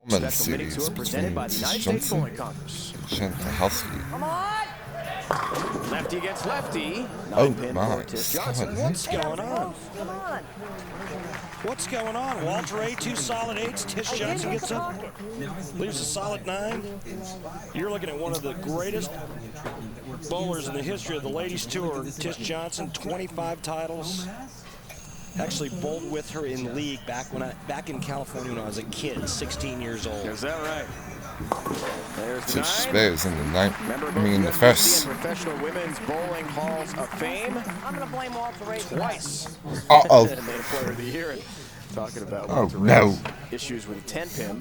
Special mini tour presented by the United States Bowling Congress. Shannon Pluhowsky. Come on! Lefty gets lefty. Oh Pin my for Tish Johnson. God. What's going on? Come on. What's going on? Walter A, 2 solid 8s. Tish Johnson gets up, leaves a solid 9. You're looking at one of the greatest bowlers in the history of the ladies tour. Tish Johnson, 25 titles. Actually bowled with her in league back in California when I was a kid, 16 years old. Is that right? There's the Tish 9. Spears in the 9th. I mean, in the first. Professional Women's Bowling Halls of Fame. I'm going to blame Walter Ray twice. Uh-oh. Made Player of the Year. And talking about Oh, no. issues with a 10-pin.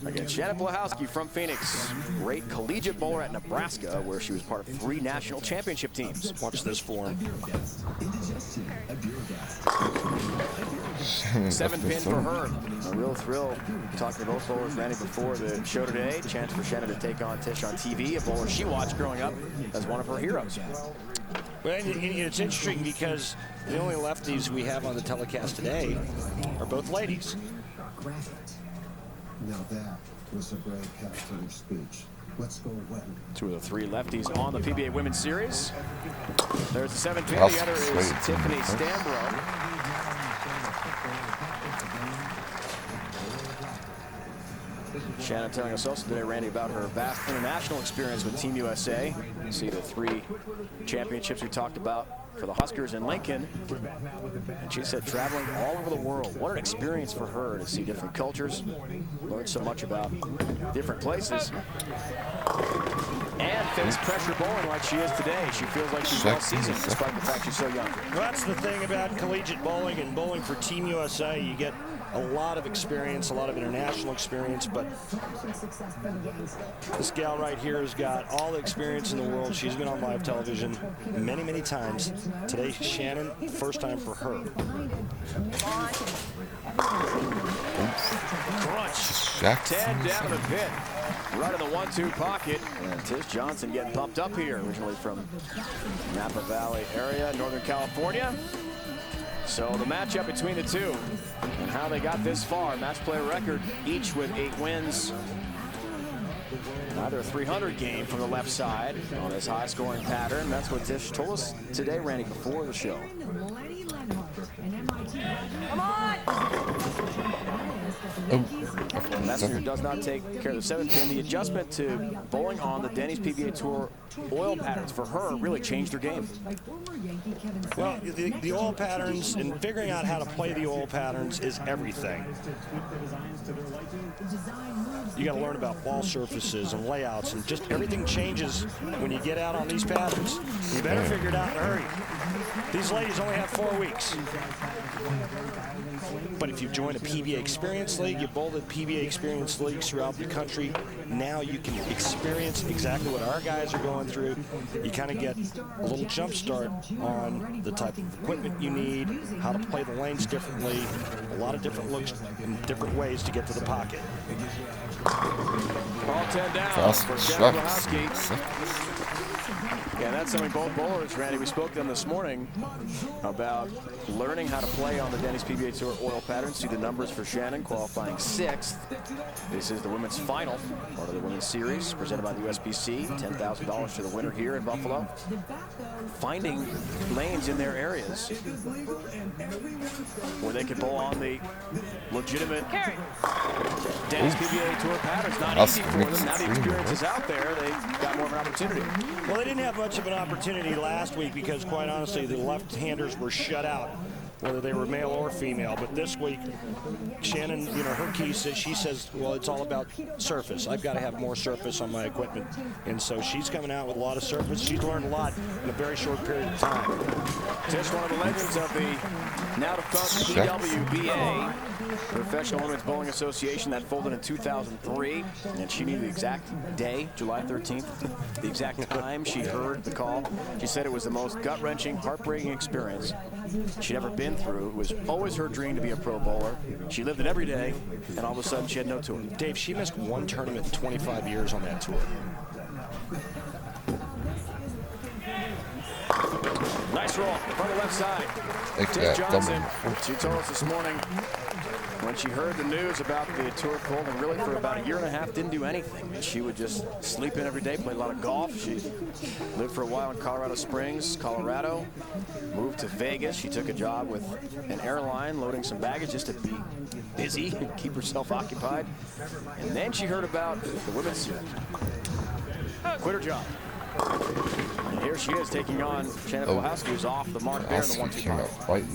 Again, Shannon Pluhowsky from Phoenix. Great collegiate bowler at Nebraska, where she was part of 3 national championship teams. Watch this form. 7-pin for her. A real thrill talking to both bowlers, Randy, before the show today. Chance for Shannon to take on Tish on TV, a bowler she watched growing up as one of her heroes. Well, it's interesting because the only lefties we have on the telecast today are both ladies. Now that was a broadcaster speech. Let's go away. 2 of the 3 lefties on the PBA Women's Series. There's the 7-pin. That's The other is great. Tiffany Stambro. Shannon telling us also today, Randy, about her vast international experience with Team USA. You see the 3 championships we talked about for the Huskers in Lincoln. And she said traveling all over the world. What an experience for her to see different cultures, learn so much about different places, and face pressure bowling like she is today. She feels like she's well seasoned despite the fact she's so young. Well, that's the thing about collegiate bowling and bowling for Team USA. You get a lot of experience, a lot of international experience, but this gal right here has got all the experience in the world. She's been on live television many, many times. Today, Shannon, first time for her. Crunch. 10 down the pit. Right in the 1-2 pocket. And Tish Johnson getting pumped up here, originally from Napa Valley area, Northern California. So the matchup between the 2 and how they got this far. Match play record, each with 8 wins. Another a 300 game from the left side on this high-scoring pattern. That's what Tish told us today, Randy, before the show. Come on! Messenger does not take care of the 7-pin. The adjustment to bowling on the Denny's PBA Tour oil patterns for her really changed her game. Well, the oil patterns and figuring out how to play the oil patterns is everything. You got to learn about ball surfaces and layouts, and just everything changes when you get out on these patterns. You better figure it out in a hurry. These ladies only have 4 weeks. But if you join a PBA Experience League, you bowl the PBA Experience Leagues throughout the country, now you can experience exactly what our guys are going through. You kind of get a little jump start on the type of equipment you need, how to play the lanes differently, a lot of different looks and different ways to get to the pocket. All 10 down for Shannon Pluhowsky. Yeah, that's something both bowlers, Randy, we spoke to them this morning about learning how to play on the Denny's PBA Tour oil patterns. See the numbers for Shannon, qualifying 6th. This is the women's final, part of the women's series, presented by the USBC. $10,000 to the winner here in Buffalo. Finding lanes in their areas where they can bowl on the legitimate Denny's PBA Tour patterns. Not easy for them. Now the experience is out there, they got more of an opportunity. Well, they didn't have much of an opportunity last week because, quite honestly, the left-handers were shut out, whether they were male or female. But this week, Shannon, you know, her key says, she says, well, it's all about surface. I've got to have more surface on my equipment. And so she's coming out with a lot of surface. She's learned a lot in a very short period of time. Tish, one of the legends of the now-defunct PWBA, Professional Women's Bowling Association, that folded in 2003. And she knew the exact day, July 13th, the exact time she heard the call. She said it was the most gut-wrenching, heartbreaking experience she'd ever been through. It was always her dream to be a pro bowler. She lived it every day, and all of a sudden she had no tour. Dave, she missed 1 tournament in 25 years on that tour. Nice roll from the left side. Tish Johnson, she told us this morning when she heard the news about the tour cold, and really for about a year and a half didn't do anything. She would just sleep in every day, play a lot of golf. She lived for a while in Colorado Springs, Colorado, moved to Vegas. She took a job with an airline loading some baggage just to be busy and keep herself occupied. And then she heard about the women's series. Quit her job. And here she is taking on Shannon Pluhowsky, who's off the mark there in the 1-2 pocket.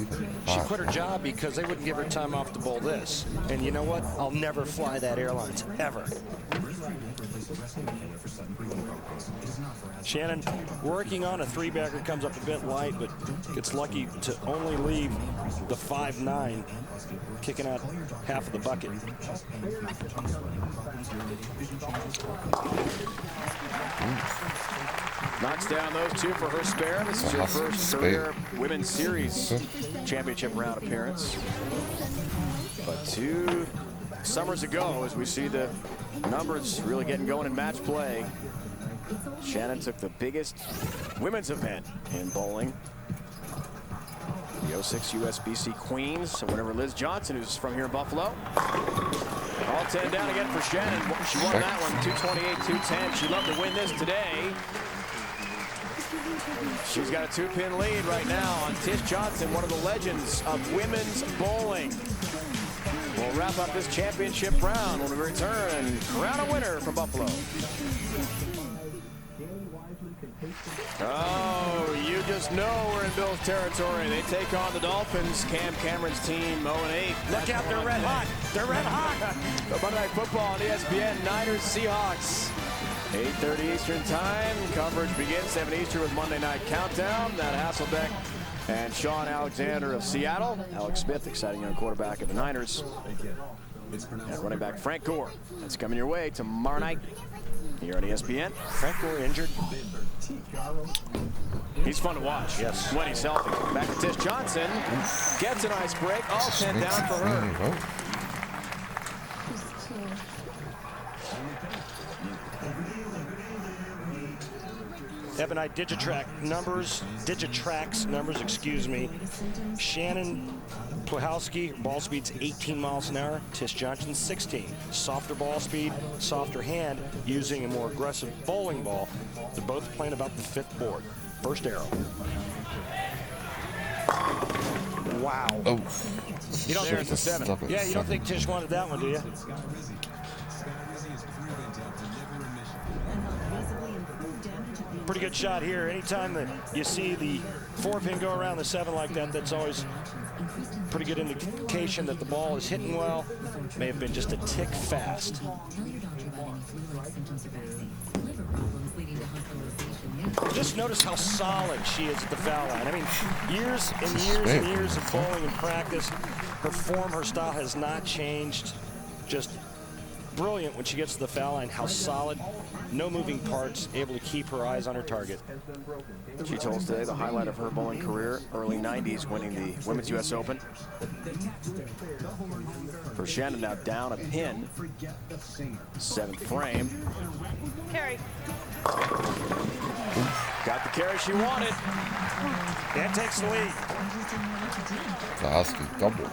She quit her job because they wouldn't give her time off to bowl this. And you know what? I'll never fly that airlines, ever. Shannon working on a 3-bagger, comes up a bit light, but gets lucky to only leave the 5-9, kicking out half of the bucket. Knocks down those two for her spare. This is her first career Women's Series Championship round appearance. But 2 summers ago, as we see the numbers really getting going in match play, Shannon took the biggest women's event in bowling, the 06 USBC Queens. So whenever Liz Johnson, who's from here in Buffalo. All 10 down again for Shannon. She won that one, 228-210. She'd love to win this today. She's got a 2-pin lead right now on Tish Johnson, one of the legends of women's bowling. We'll wrap up this championship round when we return and crown a winner from Buffalo. Oh, you just know we're in Bill's territory. They take on the Dolphins. Cam Cameron's team, 0-8. Look out, they're red hot. They're red hot. Monday Night Football on ESPN, Niners, Seahawks. 8:30 Eastern time. Coverage begins 7 Eastern with Monday Night Countdown. Matt Hasselbeck and Sean Alexander of Seattle. Alex Smith, exciting young quarterback of the Niners. And running back Frank Gore. That's coming your way tomorrow night here on ESPN. Frank Gore injured. He's fun to watch. Yes. When he's healthy. Back to Tish Johnson. Gets a nice break. All 10 down for her. Ebonite Digitrax numbers, excuse me. Shannon Pluhowsky, ball speed's 18 miles an hour. Tish Johnson, 16. Softer ball speed, softer hand, using a more aggressive bowling ball. They're both playing about the 5th board. First arrow. Wow. Oh. You don't There's the 7. Yeah, you don't think Tish wanted that one, do you? Pretty good shot here. Anytime that you see the 4-pin go around the 7 like that, that's always pretty good indication that the ball is hitting well. May have been just a tick fast. Just notice how solid she is at the foul line. I mean, years and years and years of bowling and practice. Her form, her style has not changed. Just brilliant when she gets to the foul line. How solid, no moving parts, able to keep her eyes on her target. She told us today the highlight of her bowling career, early 90s, winning the Women's U.S. Open. For Shannon, now down a pin, 7th frame. Carry. Got the carry she wanted. That takes the lead. Pluhowsky double.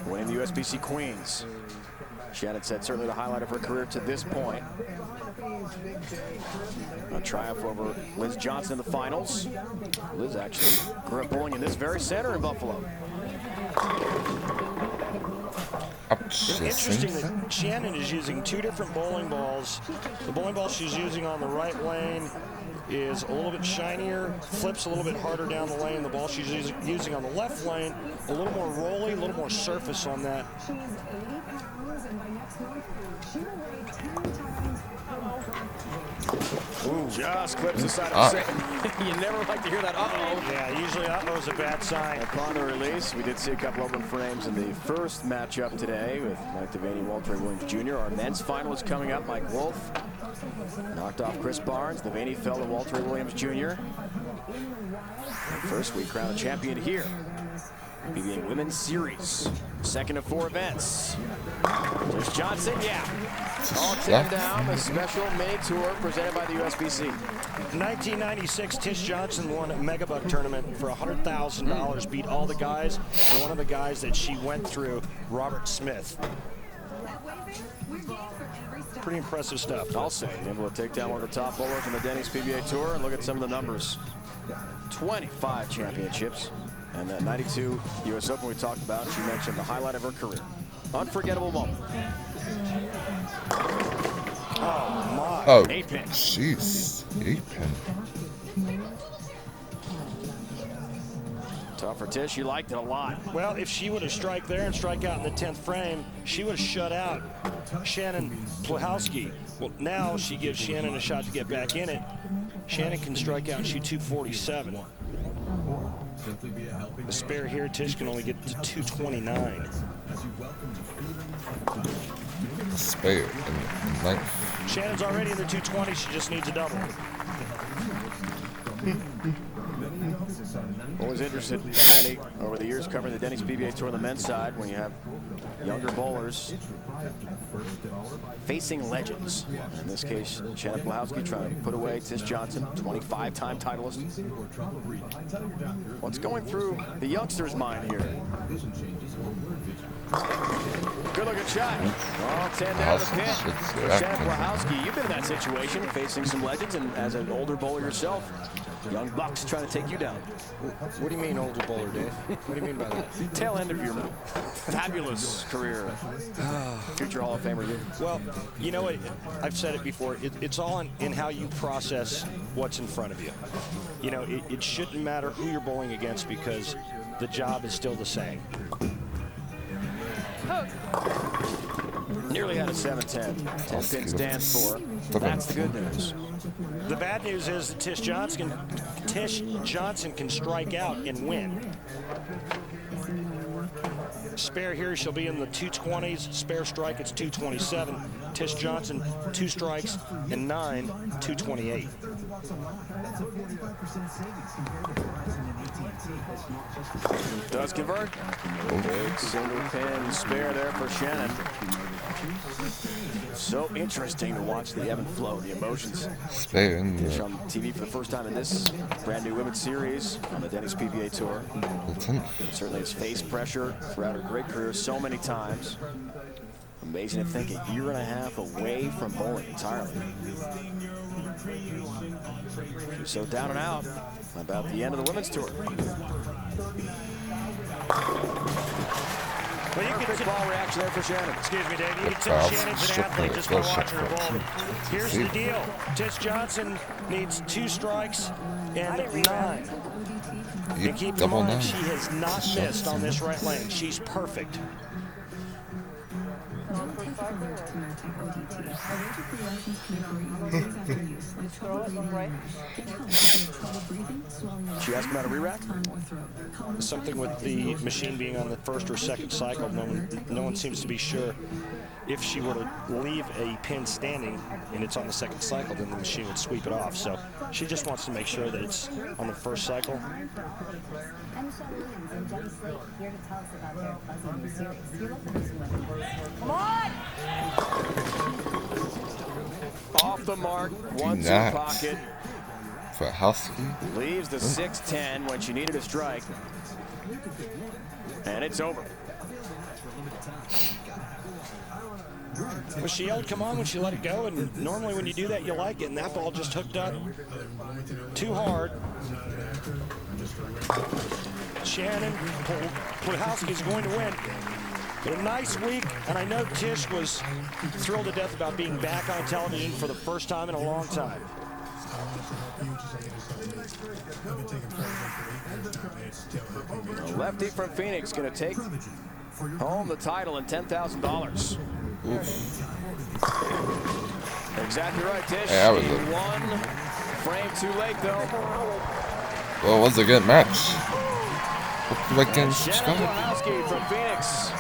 Winning the USBC Queens. Shannon said certainly the highlight of her career to this point. A triumph over Liz Johnson in the finals. Liz actually grew up bowling in this very center in Buffalo. It's interesting that Shannon is using 2 different bowling balls. The bowling ball she's using on the right lane is a little bit shinier, flips a little bit harder down the lane. The ball she's using on the left lane, a little more rolly, a little more surface on that. Ooh, just clips the side of the set. You never like to hear that uh-oh. Yeah, usually uh-oh is a bad sign. Upon the release, we did see a couple open frames in the first matchup today with Mike Devaney, Walter Williams Jr. Our men's final is coming up. Mike Wolf knocked off Chris Barnes. Devaney fell to Walter Williams Jr. First, we crown a champion here. BBA Women's Series, 2nd of 4 events. Tish Johnson, yeah. All 10 down, the special mini tour presented by the USBC. In 1996, Tish Johnson won a Megabuck tournament for $100,000, beat all the guys, and one of the guys that she went through, Robert Smith. Pretty impressive stuff. I'll say, able to take down one of the top bowlers in the Denny's PBA Tour, and look at some of the numbers. 25 championships, and that 92 U.S. Open we talked about, she mentioned the highlight of her career. Unforgettable moment. Oh, my. Oh, 8-pin. jeez. 8-pin. Tough for Tish. She liked it a lot. Well, if she would have strike there and strike out in the 10th frame, she would have shut out Shannon Pluhowsky. Well, now she gives Shannon a shot to get back in it. Shannon can strike out and shoot 247. The spare here, Tish can only get to 229. Spare in ninth. Shannon's already in the 220. She just needs a double. Always interested, Andy, over the years covering the Denny's PBA Tour on the men's side, when you have younger bowlers facing legends. In this case, Shannon Pluhowsky trying to put away Tish Johnson, 25-time titleist. What's going through the youngster's mind here? Good looking shot. Oh, 10 down the pin. Shannon Pluhowsky, you've been in that situation, facing some legends, and as an older bowler yourself, young bucks trying to take you down. What do you mean older bowler, Dave? What do you mean by that? Tail end of your fabulous career. Future Hall of Famer you. Well, you know what? I've said it before. It's all in how you process what's in front of you. You know, it shouldn't matter who you're bowling against because the job is still the same. Nearly had a 7-10. 10-pin stands for. That's the good news. The bad news is that Tish Johnson can strike out and win. Spare here, she'll be in the 220s. Spare strike, it's 227. Tish Johnson, 2 strikes and 9, 228. Does convert. Big single pin spare there for Shannon. So interesting to watch the ebb and flow, the emotions. Spare in Tish on TV for the first time in this brand new women's series on the Denny's PBA Tour. Certainly has faced pressure throughout her great career so many times. Amazing to think a year and a half away from bowling entirely. She's so down and out about the end of the women's tour. Well, you Perfect ball reaction there for Shannon. Excuse me, Dave. You can tell Shannon's an athlete just by watching her bowl. Here's the deal. Tish Johnson needs 2 strikes and 9. And keep in mind, she has not missed on this right lane. She's perfect. She asked about a re-rack? Something with the machine being on the 1st or 2nd cycle. No one seems to be sure. If she were to leave a pin standing and it's on the 2nd cycle, then the machine would sweep it off. So she just wants to make sure that it's on the 1st cycle. Come on! Off the mark, 1-2 pocket. For Husky. Leaves the 6-10 when she needed a strike. And it's over. Well, she yelled, come on, when she let it go, and normally when you do that, you like it, and that ball just hooked up too hard. Shannon Pluhowsky is going to win. But a nice week, and I know Tish was thrilled to death about being back on television for the first time in a long time. A lefty from Phoenix going to take home the title and $10,000. Exactly right, Tish. Hey, he won. Frame too late, though. Well, it was a good match. Hope you like and Shannon subscribe. Pluhowsky from Phoenix.